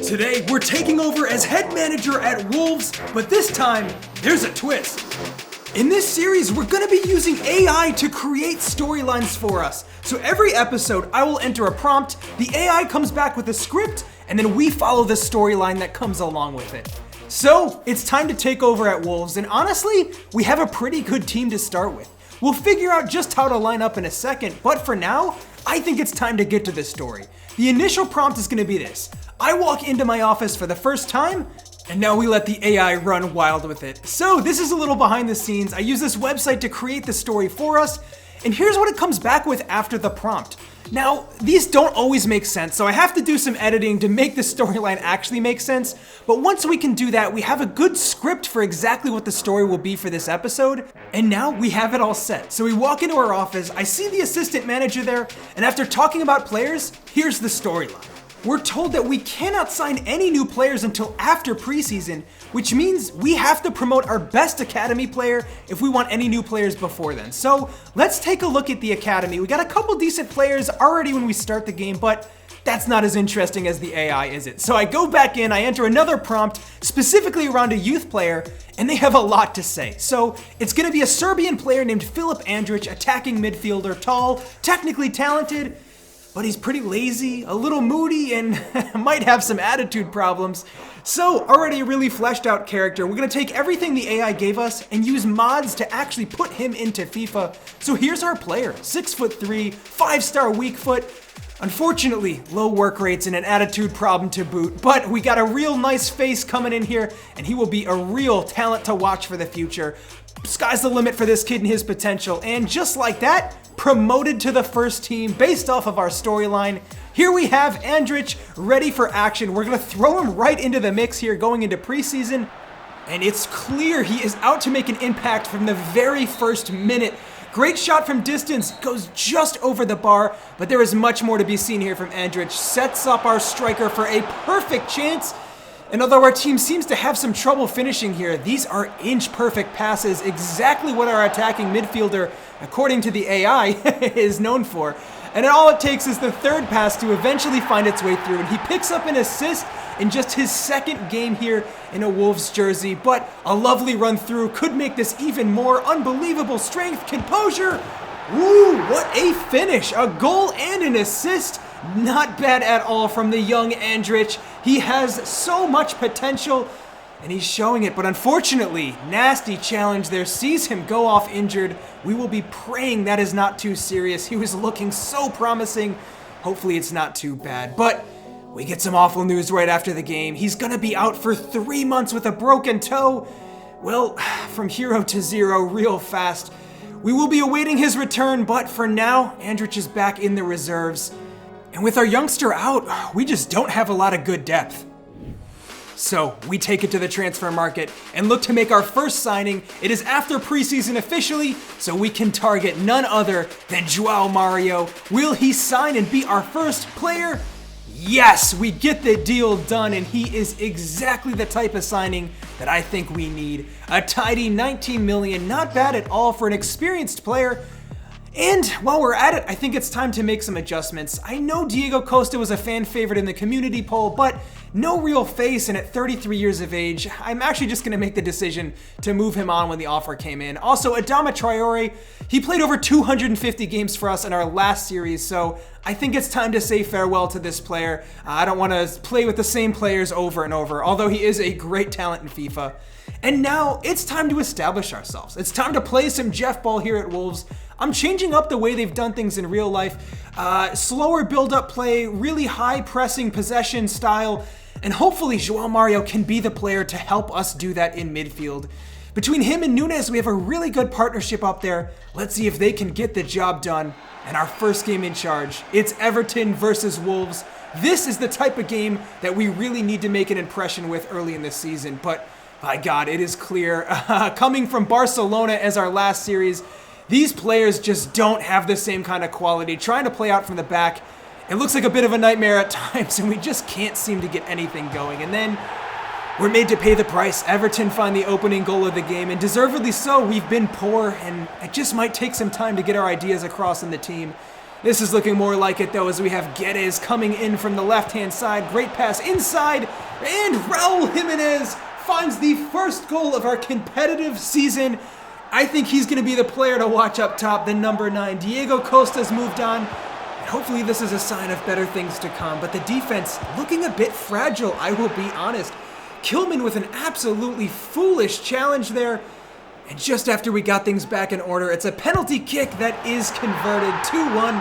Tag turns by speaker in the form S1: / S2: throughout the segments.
S1: Today, we're taking over as head manager at Wolves, but this time, there's a twist. In this series, we're gonna be using AI to create storylines for us. So every episode, I will enter a prompt, the AI comes back with a script, and then we follow the storyline that comes along with it. So, it's time to take over at Wolves, and honestly, we have a pretty good team to start with. We'll figure out just how to line up in a second, but for now, I think it's time to get to the story. The initial prompt is gonna be this. I walk into my office for the first time, and now we let the AI run wild with it. So this is a little behind the scenes. I use this website to create the story for us, and here's what it comes back with after the prompt. Now, these don't always make sense, so I have to do some editing to make the storyline actually make sense, but once we can do that, we have a good script for exactly what the story will be for this episode, and now we have it all set. So we walk into our office, I see the assistant manager there, and after talking about players, here's the storyline. We're told that we cannot sign any new players until after preseason, which means we have to promote our best academy player if we want any new players before then. So let's take a look at the academy. We got a couple decent players already when we start the game, but that's not as interesting as the AI, is it? So I go back in, I enter another prompt specifically around a youth player, and they have a lot to say. So it's gonna be a Serbian player named Andrich, attacking midfielder, tall, technically talented, but he's pretty lazy, a little moody, and might have some attitude problems. So, already a really fleshed out character. We're gonna take everything the AI gave us and use mods to actually put him into FIFA. So here's our player, 6'3", 5-star weak foot. Unfortunately, low work rates and an attitude problem to boot, but we got a real nice face coming in here, and he will be a real talent to watch for the future. Sky's the limit for this kid and his potential, and just like that, promoted to the first team based off of our storyline. Here we have Andrich ready for action. We're gonna throw him right into the mix here going into preseason, and it's clear he is out to make an impact from the very first minute. Great shot from distance, goes just over the bar, but there is much more to be seen here from Andrich. Sets up our striker for a perfect chance. And although our team seems to have some trouble finishing here, these are inch-perfect passes, exactly what our attacking midfielder, according to the AI, is known for. And all it takes is the third pass to eventually find its way through, and he picks up an assist in just his second game here in a Wolves jersey. But a lovely run through could make this even more. Unbelievable strength, composure. Ooh, what a finish! A goal and an assist. Not bad at all from the young Andrich. He has so much potential, and he's showing it, but unfortunately, nasty challenge there sees him go off injured. We will be praying that is not too serious. He was looking so promising. Hopefully it's not too bad, but we get some awful news right after the game. He's gonna be out for 3 months with a broken toe. Well, from hero to zero real fast. We will be awaiting his return, but for now, Andrich is back in the reserves. And with our youngster out, we just don't have a lot of good depth. So we take it to the transfer market and look to make our first signing. It is after preseason officially, so we can target none other than João Mario. Will he sign and be our first player? Yes, we get the deal done, and he is exactly the type of signing that I think we need. A tidy 19 million, not bad at all for an experienced player. And while we're at it, I think it's time to make some adjustments. I know Diego Costa was a fan favorite in the community poll, but no real face, and at 33 years of age, I'm actually just gonna make the decision to move him on when the offer came in. Also, Adama Traore, he played over 250 games for us in our last series, so I think it's time to say farewell to this player. I don't wanna play with the same players over and over, although he is a great talent in FIFA. And now, it's time to establish ourselves. It's time to play some Jeff ball here at Wolves. I'm changing up the way they've done things in real life. Slower build-up play, really high pressing possession style, and hopefully João Mario can be the player to help us do that in midfield. Between him and Nunes, we have a really good partnership up there. Let's see if they can get the job done. And our first game in charge, it's Everton versus Wolves. This is the type of game that we really need to make an impression with early in the season, but by God, it is clear. Coming from Barcelona as our last series, these players just don't have the same kind of quality. Trying to play out from the back, it looks like a bit of a nightmare at times, and we just can't seem to get anything going. And then we're made to pay the price. Everton find the opening goal of the game, and deservedly so. We've been poor, and it just might take some time to get our ideas across in the team. This is looking more like it though, as we have Guedes coming in from the left-hand side. Great pass inside, and Raul Jimenez finds the first goal of our competitive season. I think he's going to be the player to watch up top, the number 9. Diego Costa's moved on, and hopefully this is a sign of better things to come. But the defense looking a bit fragile, I will be honest. Kilman with an absolutely foolish challenge there. And just after we got things back in order, it's a penalty kick that is converted 2-1.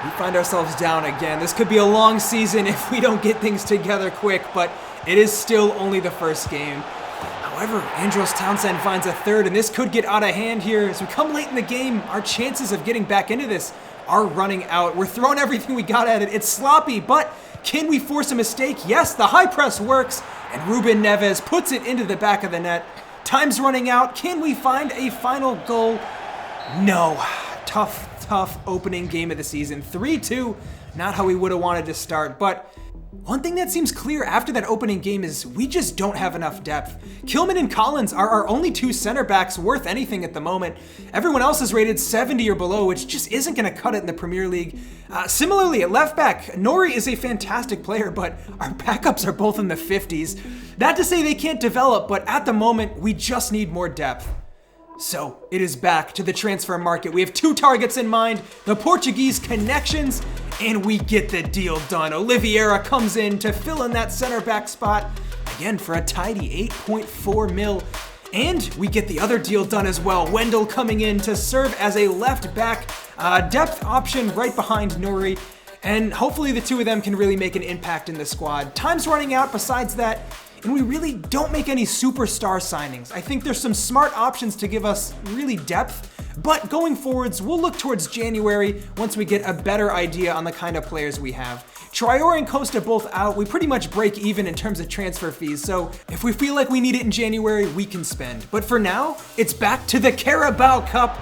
S1: We find ourselves down again. This could be a long season if we don't get things together quick, but it is still only the first game. However, Andros Townsend finds a third, and this could get out of hand here. As we come late in the game, our chances of getting back into this are running out. We're throwing everything we got at it. It's sloppy, but can we force a mistake? Yes, the high press works, and Ruben Neves puts it into the back of the net. Time's running out. Can we find a final goal? No. Tough opening game of the season. 3-2. Not how we would have wanted to start, but one thing that seems clear after that opening game is we just don't have enough depth. Kilman and Collins are our only 2 center backs worth anything at the moment. Everyone else is rated 70 or below, which just isn't going to cut it in the Premier League. Similarly, at left back, Nori is a fantastic player, but our backups are both in the 50s. Not to say they can't develop, but at the moment, we just need more depth. So, it is back to the transfer market. We have 2 targets in mind, the Portuguese connections, and we get the deal done. Oliveira comes in to fill in that center back spot, again for a tidy 8.4 mil. And we get the other deal done as well. Wendell coming in to serve as a left back depth option right behind Nuri. And hopefully the 2 of them can really make an impact in the squad. Time's running out besides that, and we really don't make any superstar signings. I think there's some smart options to give us really depth, but going forwards, we'll look towards January once we get a better idea on the kind of players we have. Traore and Costa both out. We pretty much break even in terms of transfer fees, so if we feel like we need it in January, we can spend. But for now, it's back to the Carabao Cup,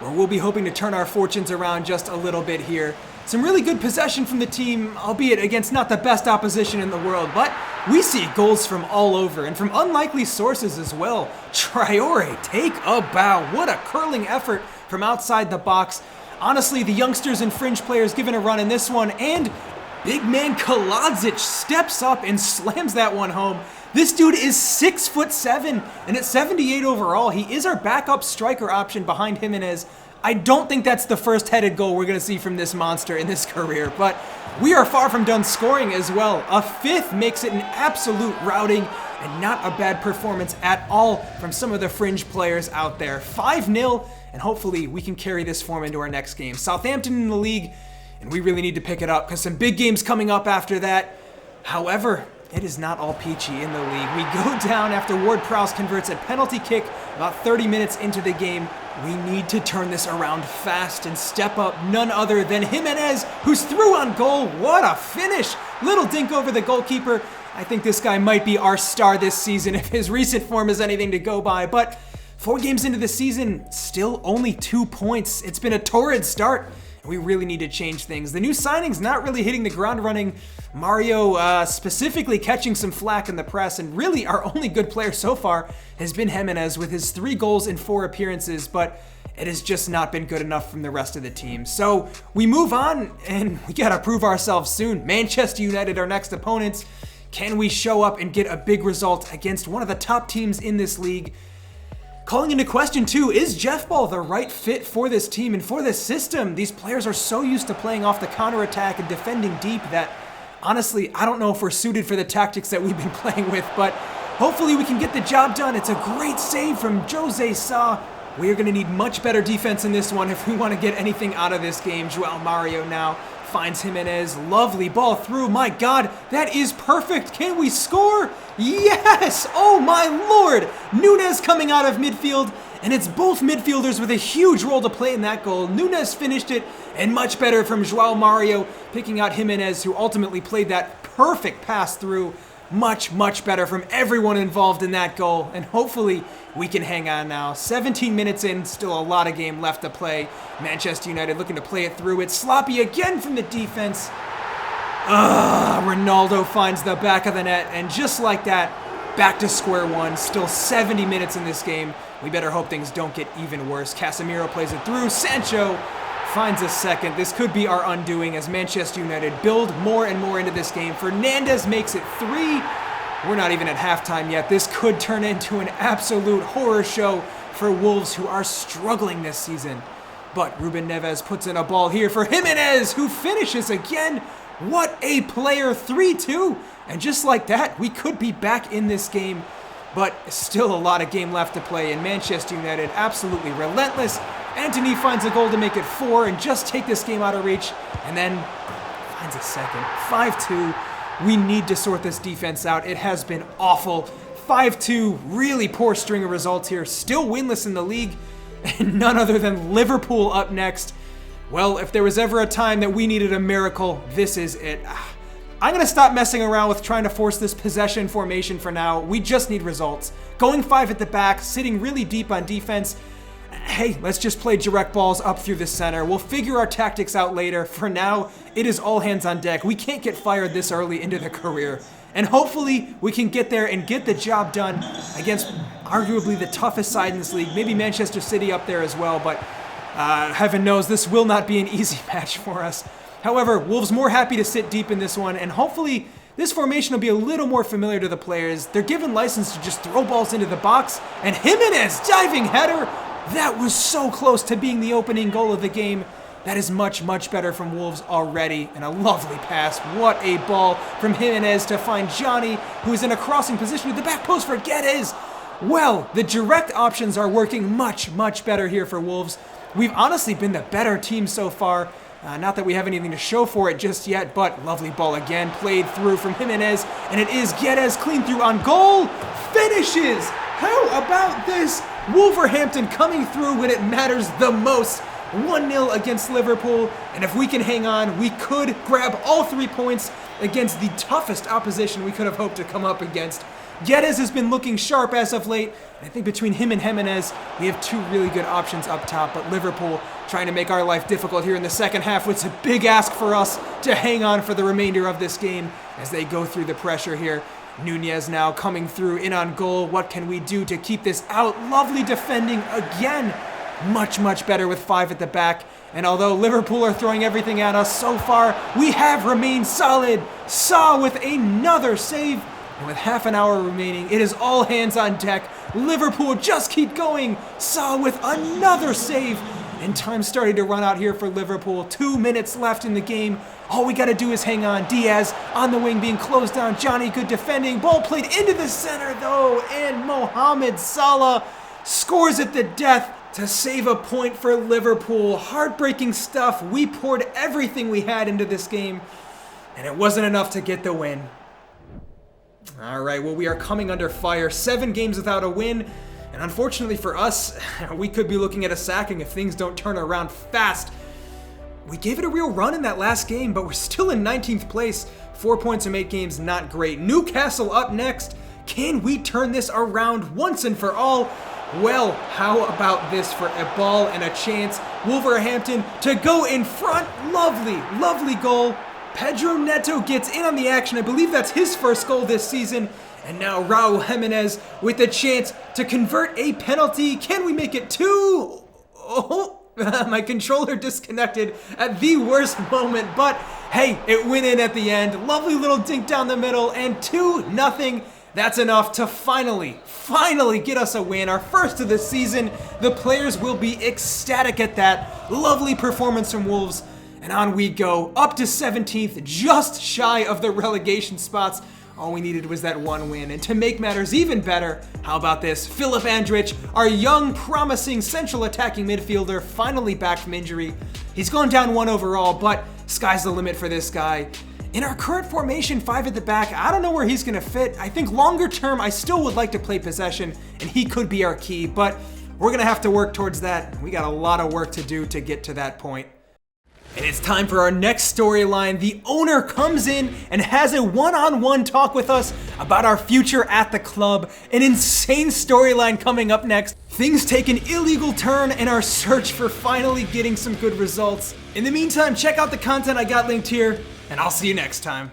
S1: where we'll be hoping to turn our fortunes around just a little bit here. Some really good possession from the team, albeit against not the best opposition in the world, but we see goals from all over and from unlikely sources as well. Traore, take a bow. What a curling effort from outside the box. Honestly, the youngsters and fringe players given a run in this one, and big man Kaladzic steps up and slams that one home. This dude is 6'7", and at 78 overall, he is our backup striker option behind Jimenez. I don't think that's the first headed goal we're going to see from this monster in this career, but we are far from done scoring as well. A 5th makes it an absolute routing and not a bad performance at all from some of the fringe players out there. 5-0, and hopefully we can carry this form into our next game. Southampton in the league, and we really need to pick it up because some big games coming up after that. However, it is not all peachy in the league. We go down after Ward-Prowse converts a penalty kick about 30 minutes into the game. We need to turn this around fast and step up none other than Jimenez, who's through on goal. What a finish! Little dink over the goalkeeper. I think this guy might be our star this season if his recent form is anything to go by, but 4 games into the season, still only 2 points. It's been a torrid start. We really need to change things. The new signing's not really hitting the ground running. Mario specifically catching some flack in the press, and really our only good player so far has been Jimenez with his 3 goals in 4 appearances, but it has just not been good enough from the rest of the team. So we move on, and we gotta prove ourselves soon. Manchester United, our next opponents. Can we show up and get a big result against one of the top teams in this league? Calling into question too, is Jeff Ball the right fit for this team and for this system? These players are so used to playing off the counterattack and defending deep that honestly, I don't know if we're suited for the tactics that we've been playing with, but hopefully we can get the job done. It's a great save from Jose Sa. We are going to need much better defense in this one if we want to get anything out of this game. Joao Mario now finds Jimenez. Lovely ball through. My God, that is perfect. Can we score? Yes! Oh my Lord! Nunes coming out of midfield, and it's both midfielders with a huge role to play in that goal. Nunes finished it, and much better from Joao Mario, picking out Jimenez, who ultimately played that perfect pass through. Much, much better from everyone involved in that goal, and hopefully we can hang on now. 17 minutes in, still a lot of game left to play. Manchester United looking to play it through. It's sloppy again from the defense. Ronaldo finds the back of the net, and just like that, back to square one. Still 70 minutes in this game. We better hope things don't get even worse. Casemiro plays it through. Sancho finds a second. This could be our undoing as Manchester United build more and more into this game. Fernandes makes it 3. We're not even at halftime yet. This could turn into an absolute horror show for Wolves, who are struggling this season. But Ruben Neves puts in a ball here for Jimenez, who finishes again. What a player, 3-2. And just like that, we could be back in this game. But still a lot of game left to play, and Manchester United absolutely relentless. Antony finds a goal to make it 4 and just take this game out of reach. And then finds a second. 5-2. We need to sort this defense out. It has been awful. 5-2, really poor string of results here. Still winless in the league. And none other than Liverpool up next. Well, if there was ever a time that we needed a miracle, this is it. I'm going to stop messing around with trying to force this possession formation for now. We just need results. Going 5 at the back, sitting really deep on defense. Hey, let's just play direct balls up through the center. We'll figure our tactics out later. For now, it is all hands on deck. We can't get fired this early into the career. And hopefully, we can get there and get the job done against arguably the toughest side in this league. Maybe Manchester City up there as well, but heaven knows this will not be an easy match for us. However, Wolves more happy to sit deep in this one, and hopefully this formation will be a little more familiar to the players. They're given license to just throw balls into the box, and Jimenez, diving header, that was so close to being the opening goal of the game. That is much, much better from Wolves already, and a lovely pass. What a ball from Jimenez to find Johnny, who is in a crossing position with the back post for Guedes. Well, the direct options are working much, much better here for Wolves. We've honestly been the better team so far. Not that we have anything to show for it just yet, but lovely ball again, played through from Jimenez, and it is Guedes clean through on goal. Finishes! How about this? Wolverhampton coming through when it matters the most. 1-0 against Liverpool, and if we can hang on, we could grab all 3 points against the toughest opposition we could have hoped to come up against. Guedes has been looking sharp as of late, and I think between him and Jimenez, we have 2 really good options up top, but Liverpool trying to make our life difficult here in the second half. It's a big ask for us to hang on for the remainder of this game as they go through the pressure here. Nunez now coming through in on goal. What can we do to keep this out? Lovely defending again. Much, much better with 5 at the back. And although Liverpool are throwing everything at us so far, we have remained solid. Saw with another save. And with half an hour remaining, it is all hands on deck. Liverpool just keep going. Saw with another save. And time starting to run out here for Liverpool. 2 minutes left in the game. All we got to do is hang on. Diaz on the wing being closed down. Johnny good defending. Ball played into the center though. And Mohamed Salah scores at the death to save a point for Liverpool. Heartbreaking stuff. We poured everything we had into this game, and it wasn't enough to get the win. All right, well, we are coming under fire. 7 games without a win, and unfortunately for us, we could be looking at a sacking if things don't turn around fast. We gave it a real run in that last game, but we're still in 19th place. 4 points from 8 games, not great. Newcastle up next. Can we turn this around once and for all? Well, how about this for a ball and a chance? Wolverhampton to go in front. Lovely, lovely goal. Pedro Neto gets in on the action. I believe that's his first goal this season. And now Raul Jimenez with the chance to convert a penalty. Can we make it 2? Oh, my controller disconnected at the worst moment. But hey, it went in at the end. Lovely little dink down the middle and 2-0. That's enough to finally get us a win, our first of the season. The players will be ecstatic at that. Lovely performance from Wolves. And on we go, up to 17th, just shy of the relegation spots. All we needed was that 1 win. And to make matters even better, how about this? Philip Andrich, our young, promising central attacking midfielder, finally back from injury. He's gone down 1 overall, but sky's the limit for this guy. In our current formation, 5 at the back, I don't know where he's going to fit. I think longer term, I still would like to play possession, and he could be our key, but we're going to have to work towards that. We got a lot of work to do to get to that point. And it's time for our next storyline. The owner comes in and has a one-on-one talk with us about our future at the club. An insane storyline coming up next. Things take an illegal turn in our search for finally getting some good results. In the meantime, check out the content I got linked here, and I'll see you next time.